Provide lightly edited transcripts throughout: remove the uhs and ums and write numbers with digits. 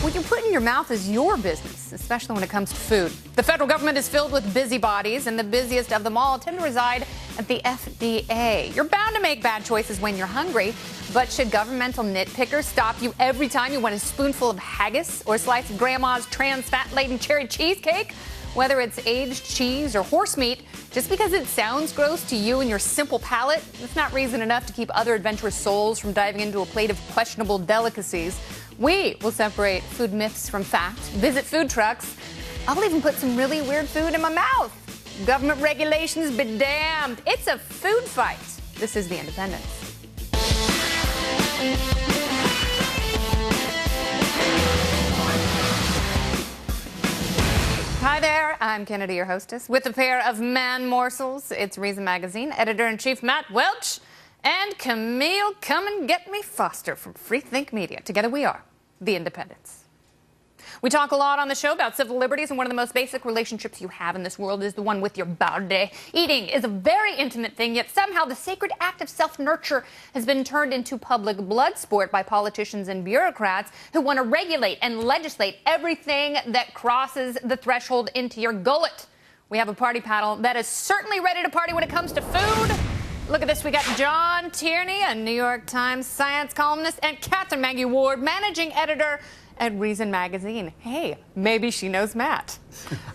What you put in your mouth is your business, especially when it comes to food. The federal government is filled with busybodies, and the busiest of them all tend to reside at the FDA. You're bound to make bad choices when you're hungry, but should governmental nitpickers stop you every time you want a spoonful of haggis or a slice of grandma's trans fat-laden cherry cheesecake? Whether it's aged cheese or horse meat, just because it sounds gross to you and your simple palate, it's not reason enough to keep other adventurous souls from diving into a plate of questionable delicacies. We will separate food myths from fact, visit food trucks. I'll even put some really weird food in my mouth. Government regulations be damned. It's a food fight. This is The Independence. Hi there, I'm Kennedy, your hostess, with a pair of man morsels. It's Reason Magazine, editor-in-chief Matt Welch, and Camille Come and Get Me Foster from Freethink Media. Together we are The Independents. We talk a lot on the show about civil liberties, and one of the most basic relationships you have in this world is the one with your body. Eating is a very intimate thing, yet somehow the sacred act of self-nurture has been turned into public blood sport by politicians and bureaucrats who want to regulate and legislate everything that crosses the threshold into your gullet. We have a party panel that is certainly ready to party when it comes to food. Look at this. We got John Tierney, a New York Times science columnist, and Catherine Maggie Ward, managing editor at Reason Magazine. Hey, maybe she knows Matt.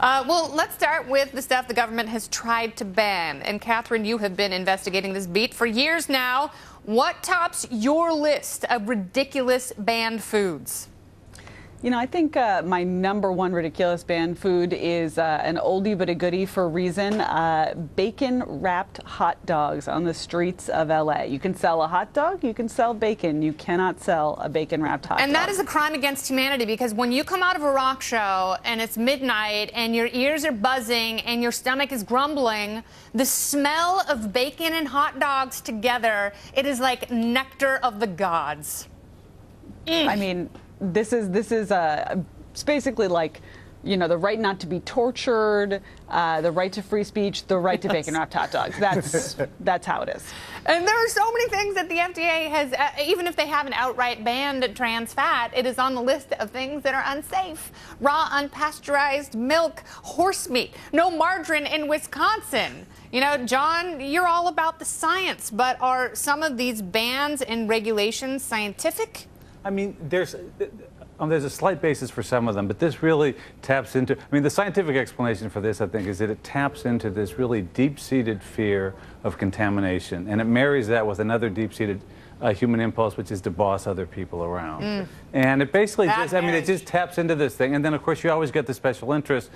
Well, let's start with the stuff the government has tried to ban. And Catherine, you have been investigating this beat for years now. What tops your list of ridiculous banned foods? You know, I think my number one ridiculous banned food is an oldie but a goodie for Reason, bacon-wrapped hot dogs on the streets of L.A. You can sell a hot dog, you can sell bacon, you cannot sell a bacon-wrapped hot dog. And that is a crime against humanity, because when you come out of a rock show and it's midnight and your ears are buzzing and your stomach is grumbling, the smell of bacon and hot dogs together, it is like nectar of the gods. I mean, This is it's basically like, you know, the right not to be tortured, the right to free speech, the right to bacon-wrapped hot dogs. That's how it is. And there are so many things that the FDA has, even if they haven't outright banned trans fat, it is on the list of things that are unsafe. Raw, unpasteurized milk, horse meat, no margarine in Wisconsin. You know, John, you're all about the science, but are some of these bans and regulations scientific? I mean, there's a slight basis for some of them, but this really taps into, I mean, the scientific explanation for this, I think, is that it taps into this really deep-seated fear of contamination, and it marries that with another deep-seated human impulse, which is to boss other people around. And it basically it just taps into this thing. And then, of course, you always get the special interest.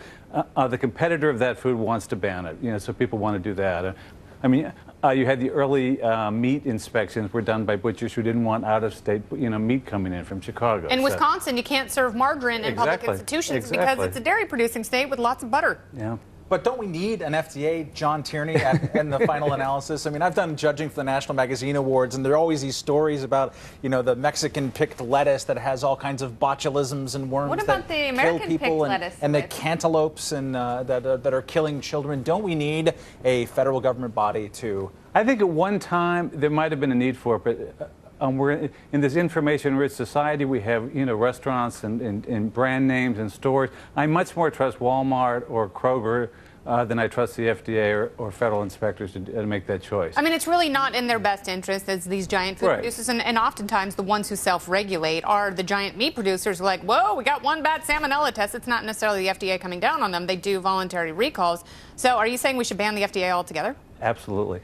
The competitor of that food wants to ban it, you know, so people want to do that. I mean, you had the early meat inspections were done by butchers who didn't want out-of-state, you know, meat coming in from Chicago. In Wisconsin, you can't serve margarine in public institutions because it's a dairy-producing state with lots of butter. Yeah. But don't we need an FDA, John Tierney, in the final analysis? I mean, I've done judging for the National Magazine Awards, and there are always these stories about, you know, the Mexican-picked lettuce that has all kinds of botulisms and worms that kill people, and the cantaloupes and that are killing children. Don't we need a federal government body to? I think at one time there might have been a need for it, but we're in this information-rich society. We have, you know, restaurants and brand names and stores. I much more trust Walmart or Kroger than I trust the FDA or federal inspectors to make that choice. I mean, it's really not in their best interest as these giant food producers, and oftentimes the ones who self-regulate are the giant meat producers. Like, whoa, we got one bad salmonella test. It's not necessarily the FDA coming down on them. They do voluntary recalls. So are you saying we should ban the FDA altogether? Absolutely.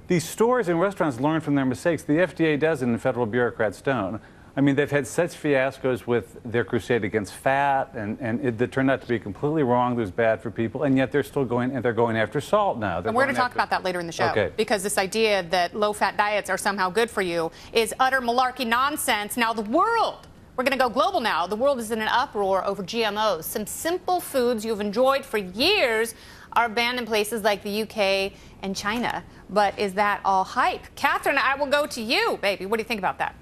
These stores and restaurants learn from their mistakes. The FDA doesn't, and federal bureaucrats don't. I mean, they've had such fiascos with their crusade against fat, and it turned out to be completely wrong. It was bad for people, and yet they're still going, and they're going after salt now. And we're going to talk about that later in the show, because this idea that low-fat diets are somehow good for you is utter malarkey nonsense. Now, the world, we're going to go global now. The world is in an uproar over GMOs. Some simple foods you've enjoyed for years are banned in places like the UK and China. But is that all hype? Catherine, I will go to you, baby. What do you think about that?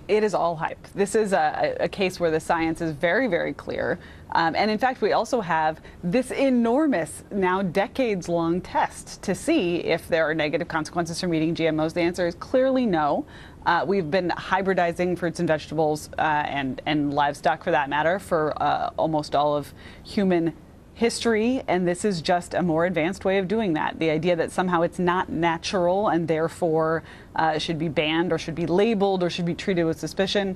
It is all hype. This is a case where the science is very, very clear. And in fact, we also have this enormous, now decades-long test to see if there are negative consequences from eating GMOs. The answer is clearly no. We've been hybridizing fruits and vegetables and livestock, for that matter, for almost all of human history, and this is just a more advanced way of doing that. The idea that somehow it's not natural and therefore should be banned or should be labeled or should be treated with suspicion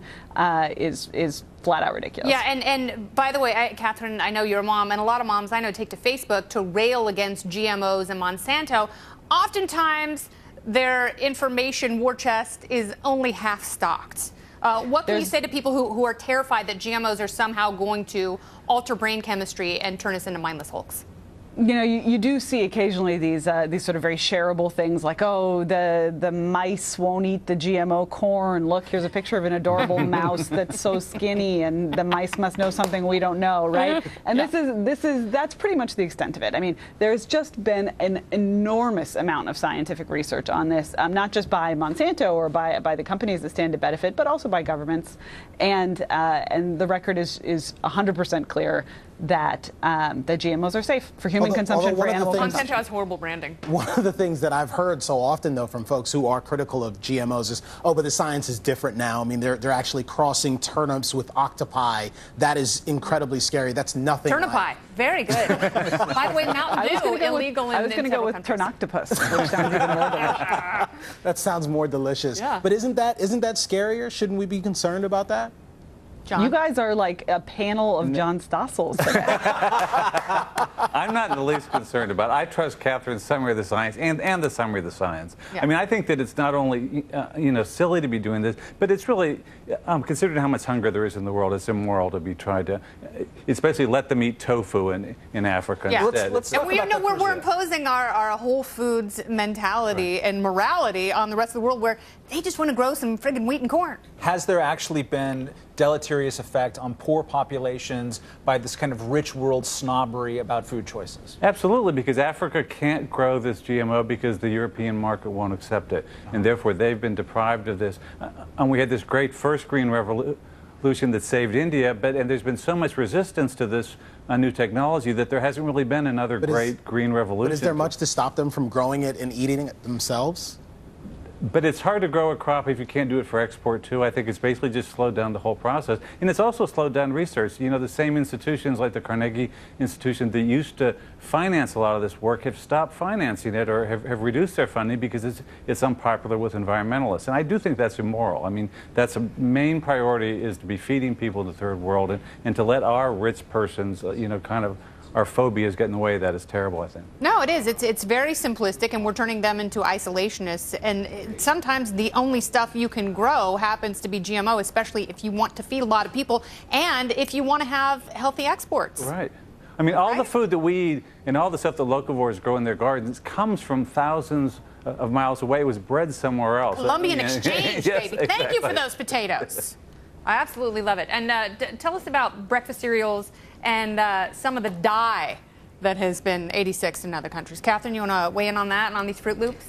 is flat out ridiculous. Yeah, and by the way, Catherine, I know you're a mom, and a lot of moms I know take to Facebook to rail against GMOs and Monsanto. Oftentimes, their information war chest is only half stocked. What can you say to people who are terrified that GMOs are somehow going to alter brain chemistry and turn us into mindless hulks? You know, you do see occasionally these sort of very shareable things like, oh, the mice won't eat the GMO corn. Look, here's a picture of an adorable mouse that's so skinny, and the mice must know something we don't know, right? And that's pretty much the extent of it. I mean, there's just been an enormous amount of scientific research on this, not just by Monsanto or by the companies that stand to benefit, but also by governments, and the record is 100% clear that GMOs are safe for human consumption, for animal consumption. Monsanto has horrible branding. One of the things that I've heard so often, though, from folks who are critical of GMOs is, oh, but the science is different now. I mean, they're actually crossing turnips with octopi. That is incredibly scary. That's nothing. Turnipi, very good. By the way, Mountain Dew, illegal in I was going to go with turnoctopus, which sounds even more delicious. That sounds more delicious. Yeah. But isn't that scarier? Shouldn't we be concerned about that? John? You guys are like a panel of John Stossels today. I'm not in the least concerned about it. I trust Catherine's summary of the science and the summary of the science. Yeah. I mean, I think that it's not only silly to be doing this, but it's really, considering how much hunger there is in the world, it's immoral to be trying to, especially let them eat tofu in Africa instead. Let's And talk about that we're for a imposing our Whole Foods mentality and morality on the rest of the world, where they just want to grow some friggin' wheat and corn. Has there actually been deleterious effect on poor populations by this kind of rich world snobbery about food choices? Absolutely, because Africa can't grow this GMO because the European market won't accept it, and therefore they've been deprived of this. And we had this great first green revolution that saved India, and there's been so much resistance to this new technology that there hasn't really been another great green revolution. But is there much to stop them from growing it and eating it themselves? But it's hard to grow a crop if you can't do it for export, too. I think it's basically just slowed down the whole process. And it's also slowed down research. You know, the same institutions like the Carnegie Institution that used to finance a lot of this work have stopped financing it or have reduced their funding because it's unpopular with environmentalists. And I do think that's immoral. I mean, that's a main priority, is to be feeding people in the third world and to let our rich persons, kind of, our phobias get in the way of that is terrible, I think. No, it is. It's very simplistic, and we're turning them into isolationists. And sometimes the only stuff you can grow happens to be GMO, especially if you want to feed a lot of people and if you want to have healthy exports. Right. I mean, all the food that we eat and all the stuff that locavores grow in their gardens comes from thousands of miles away. It was bred somewhere else. Columbian exchange, Yes, baby. Thank you for exactly. those potatoes. I absolutely love it. And tell us about breakfast cereals and some of the dye that has been 86 in other countries. Catherine, you want to weigh in on that and on these Fruit Loops?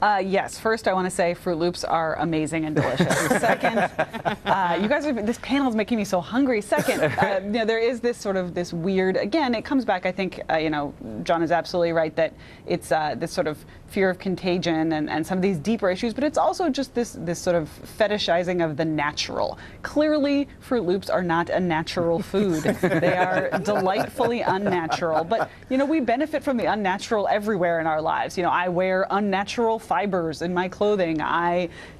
Yes. First, I want to say Fruit Loops are amazing and delicious. Second, you guys this panel is making me so hungry. Second, there is this weird. Again, it comes back. I think John is absolutely right that it's this sort of fear of contagion and some of these deeper issues, but it's also just this sort of fetishizing of the natural. Clearly, Fruit Loops are not a natural food. They are delightfly unnatural. But we benefit from the unnatural everywhere in our lives. I wear unnatural fibers in my clothing.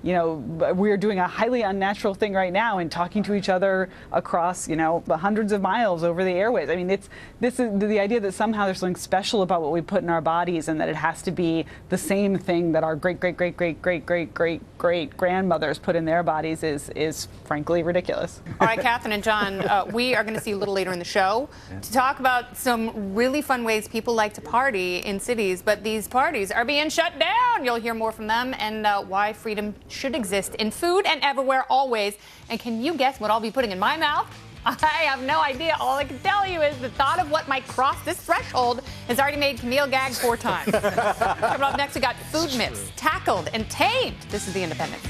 We're doing a highly unnatural thing right now in talking to each other across, hundreds of miles over the airways. I mean, this is the idea that somehow there's something special about what we put in our bodies and that it has to be the same thing that our great grandmothers put in their bodies is frankly ridiculous. All right, Catherine and John, we are going to see you a little later in the show to talk about some really fun ways people like to party in cities, but these parties are being shut down. You'll hear more from them and why freedom should exist in food and everywhere, always. And can you guess what I'll be putting in my mouth? I have no idea. All I can tell you is the thought of what might cross this threshold has already made Camille gag 4 times. Coming up next, we got food myths tackled and tamed. This is The Independent.